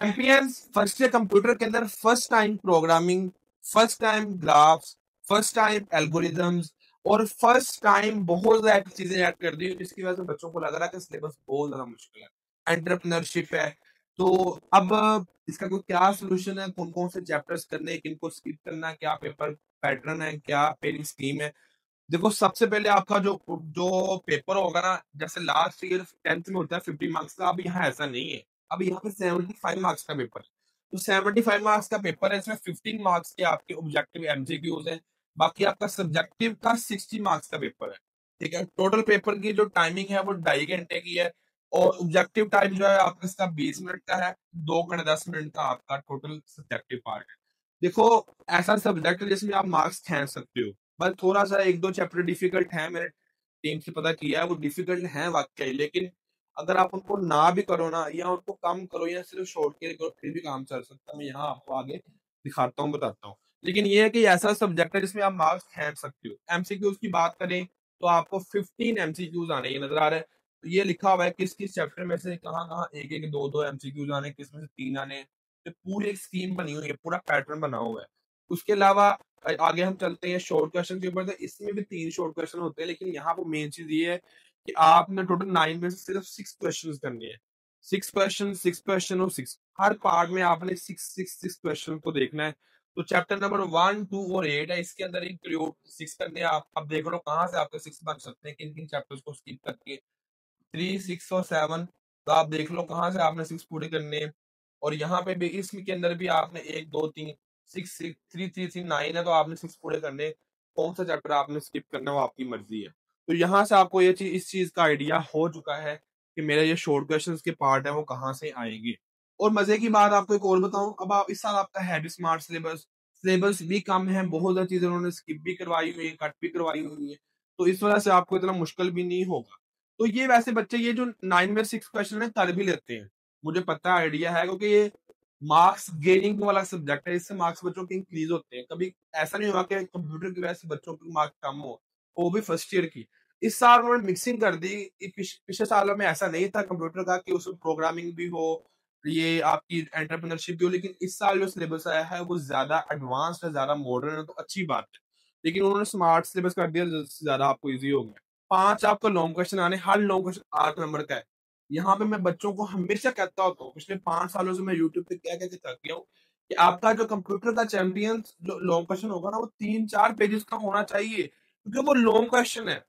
Champions first year computer के अंदर first time programming, first time graphs, first time algorithms और first time बहुत ज्यादा चीजें ऐड कर दी जिसकी वजह से बच्चों को लग रहा है कि सिलेबस बहुत ज्यादा मुश्किल है। एंटरप्रेन्योरशिप है, तो अब इसका कोई क्या सोल्यूशन है, कौन कौन से चैप्टर्स करने हैं, किनको स्किप करना है, क्या पेपर पैटर्न है, क्या पेरिंग स्कीम है। देखो सबसे पहले आपका जो जो पेपर होगा ना, जैसे लास्ट ईयर 10th में होता है 50 मार्क्स का, अब यहाँ ऐसा नहीं है। अब यहाँ पे 75 मार्क्स का पेपर है। तो 75 मार्क्स का पेपर है, इसमें 15 मार्क्स के आपके ऑब्जेक्टिव एमसीक्यूज हैं। बाकी आपका सब्जेक्टिव का 60 मार्क्स का पेपर है। ठीक है, टोटल पेपर की जो टाइमिंग है वो 2.5 घंटे की है। और ऑब्जेक्टिव टाइम जो है आपका इसका 20 मिनट का है। 2 घंटे 10 मिनट का आपका टोटल सब्जेक्टिव पार्ट है। देखो, ऐसा सब्जेक्ट है जिसमें आप मार्क्स खींच सकते हो। बस थोड़ा सा एक दो चैप्टर डिफिकल्ट है, मैंने टीम से पता किया है वो डिफिकल्ट है वाकई, लेकिन अगर आप उनको ना भी करो ना या उनको कम करो या सिर्फ शॉर्ट के करो फिर भी काम चल सकता है। मैं यहाँ आपको आगे दिखाता हूँ, बताता हूँ। लेकिन ये है कि ऐसा सब्जेक्ट है जिसमें आप मार्क्स खींच सकते हो। एमसीक्यूज की बात करें तो आपको 15 एमसीक्यूज आने ये नजर आ रहा है। तो ये लिखा हुआ है किस किस चैप्टर में से कहाँ कहाँ एक एक दो दो एमसीक्यूज आने, किस में से 3 आने। तो पूरी एक स्कीम बनी हुई है, पूरा पैटर्न बना हुआ है। उसके अलावा आगे हम चलते हैं शॉर्ट क्वेश्चन के ऊपर। तो इसमें भी 3 शॉर्ट क्वेश्चन होते हैं, लेकिन यहाँ पर मेन चीज ये है कि आपने टोटल 9 में से सिर्फ 6 क्वेश्चन करने हैं। 6 क्वेश्चन और 6, हर पार्ट में आपने 6 क्वेश्चन को देखना है। तो चैप्टर नंबर 1, 2 और 8 है, इसके अंदर इंक्लूड 6 करने हैं। आप अब देख लो कहाँ से आपके 6 बन सकते हैं, किन किन चैप्टर्स को स्किप करके। 3, 6 और 7, तो आप देख लो कहाँ से आपने 6 पूरे करने हैं। और यहाँ पे भी इसके अंदर भी आपने 1, 2, 3, 6, 3, 3, 3, 9 है, तो आपने 6 पूरे करने हैं। कौन सा चैप्टर आपने स्किप करना है वो आपकी मर्जी है। तो यहाँ से आपको ये चीज इस चीज का आइडिया हो चुका है कि मेरे ये शॉर्ट क्वेश्चंस के पार्ट है वो कहाँ से आएंगे। और मजे की बात आपको एक और बताऊं, अब आप इस साल आपका है भी स्मार्ट सिलेबस, सिलेबस भी कम है, बहुत सारी चीजें उन्होंने स्किप भी करवाई हुई है, कट भी करवाई हुई है। तो इस वजह से आपको इतना मुश्किल भी नहीं होगा। तो ये वैसे बच्चे ये जो 9 में 6 क्वेश्चन है कर भी लेते हैं, मुझे पता आइडिया है, क्योंकि ये मार्क्स गेनिंग वाला सब्जेक्ट है, इससे मार्क्स बच्चों के इंक्रीज होते हैं। कभी ऐसा नहीं हुआ कि कंप्यूटर की वजह से बच्चों के मार्क्स कम हो, वो भी फर्स्ट ईयर की। इस साल उन्होंने मिक्सिंग कर दी। पिछले सालों में ऐसा नहीं था कंप्यूटर का कि उसमें प्रोग्रामिंग भी हो, ये आपकी एंटरप्रेन्योरशिप भी हो, लेकिन इस साल जो सिलेबस आया है वो ज्यादा एडवांस्ड है, ज्यादा मॉडर्न है, तो अच्छी बात है। लेकिन उन्होंने स्मार्ट सिलेबस कर दिया, ज्यादा आपको इजी हो गया। 5 आपको लॉन्ग क्वेश्चन आने, हर लॉन्ग क्वेश्चन 8 नंबर का है। यहाँ पे मैं बच्चों को हमेशा कहता होता हूँ, पिछले 5 सालों से मैं यूट्यूब पे क्या क्या थक गया हूँ कि आपका जो कंप्यूटर का चैंपियन जो लॉन्ग क्वेश्चन होगा ना वो 3-4 पेजेस का होना चाहिए, क्योंकि वो लॉन्ग क्वेश्चन है।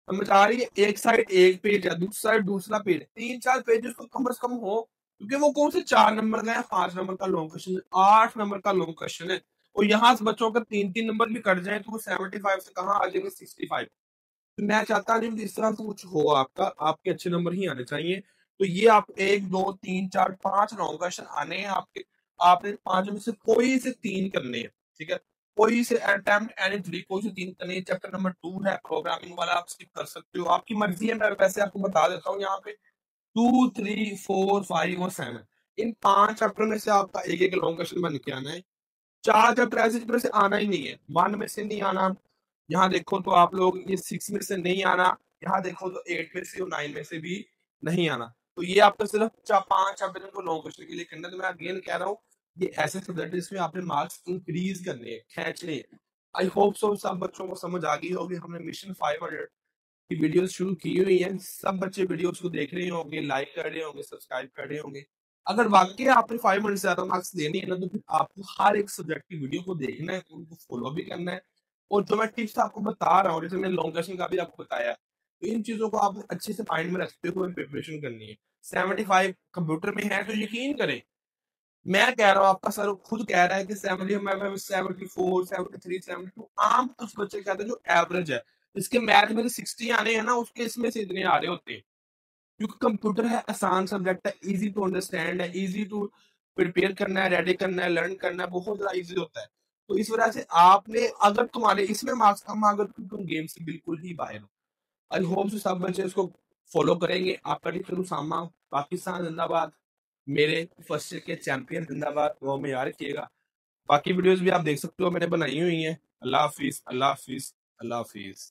समझ आ रही है, एक साइड एक पेज है, दूसरी साइड दूसरा पेज, 3-4 पेजेस तो कम से कम हो, क्योंकि वो कौन से 4 नंबर का है, 5 नंबर का लॉन्ग क्वेश्चन है, 8 नंबर का लॉन्ग क्वेश्चन है। और यहाँ से बच्चों का 3-3 नंबर भी कट जाए तो वो 75 से कहाँ आ जाएंगे 65। तो मैं चाहता नहीं कि इस तरह से कुछ हो आपका, आपके अच्छे नंबर ही आने चाहिए। तो ये आप 1, 2, 3, 4, 5 लॉन्ग क्वेश्चन आने हैं आपके, आपने 5 में से कोई से 3 करने हैं। ठीक है, कोई से अटेम्प्ट एनी 3, कोई से 3 करने हैं। चैप्टर नंबर 2 है प्रोग्रामिंग वाला, आप स्किप कर सकते हो, आपकी मर्जी है। मैं वैसे आपको बता देता हूँ यहाँ पे 2, 3, 4, 5 और 7, इन 5 चैप्टर में से आपका एक एक लॉन्ग क्वेश्चन बन के आना है। 4 चैप्टर ऐसे चैप्टर से आना ही नहीं है, 1 में से नहीं आना। यहाँ देखो तो आप लोग ये 6 में से नहीं आना, यहाँ देखो तो 8 में से और 9 में से भी नहीं आना। तो ये आपको सिर्फ 5 चैप्टर को लॉन्ग क्वेश्चन के लिए करना है। तो मैं अगेन कह रहा हूँ, ये ऐसे सब्जेक्ट इसमें आपने मार्क्स इंक्रीज करने हैं, खींचने हैं। आई होप सो सब बच्चों को समझ आ गई होगी। हमने मिशन 500 की वीडियोस शुरू की हुई है, सब बच्चे वीडियोस को देख रहे होंगे, लाइक कर रहे होंगे, सब्सक्राइब कर रहे होंगे। अगर वाकई आपने 500 से ज्यादा मार्क्स देने हैं ना, तो फिर आपको हर एक सब्जेक्ट की वीडियो को देखना है, उनको फॉलो भी करना है। और जो मैं टिप्स आपको बता रहा हूँ, जैसे मैंने लॉन्ग क्वेश्चन का भी आपको बताया, तो इन चीजों को आपने अच्छे से माइंड में रखते हुए प्रिपरेशन करनी है। 75 कंप्यूटर में है तो यकीन करें, मैं कह रहा हूँ, आपका सर खुद कह रहा है कि 74, 73, 72 आम कुछ बच्चे कहते हैं जो एवरेज है। इसके मैथ में 60 आने हैं ना, उसके इसमें से इतने आ रहे होते हैं। क्योंकि कंप्यूटर है, आसान सब्जेक्ट है, इजी टू अंडरस्टैंड है, इजी टू प्रिपेयर करना है, रेडी करना है, लर्न करना है, बहुत ज्यादा इजी होता है। तो इस वजह से आपने, अगर तुम्हारे इसमें मार्क्स कम आ गए तो तुम गेम से बिल्कुल ही बाहर हो। आई होप से सब बच्चे इसको फॉलो करेंगे। आपका टीचर उसामा, पाकिस्तान जिंदाबाद, मेरे फर्स्ट ईयर के चैंपियन जिंदाबाद, वो में याद रखिएगा। बाकी वीडियोस भी आप देख सकते हो, मैंने बनाई हुई हैं। अल्लाह हाफिज, अल्लाह हाफिज, अल्लाह हाफिज।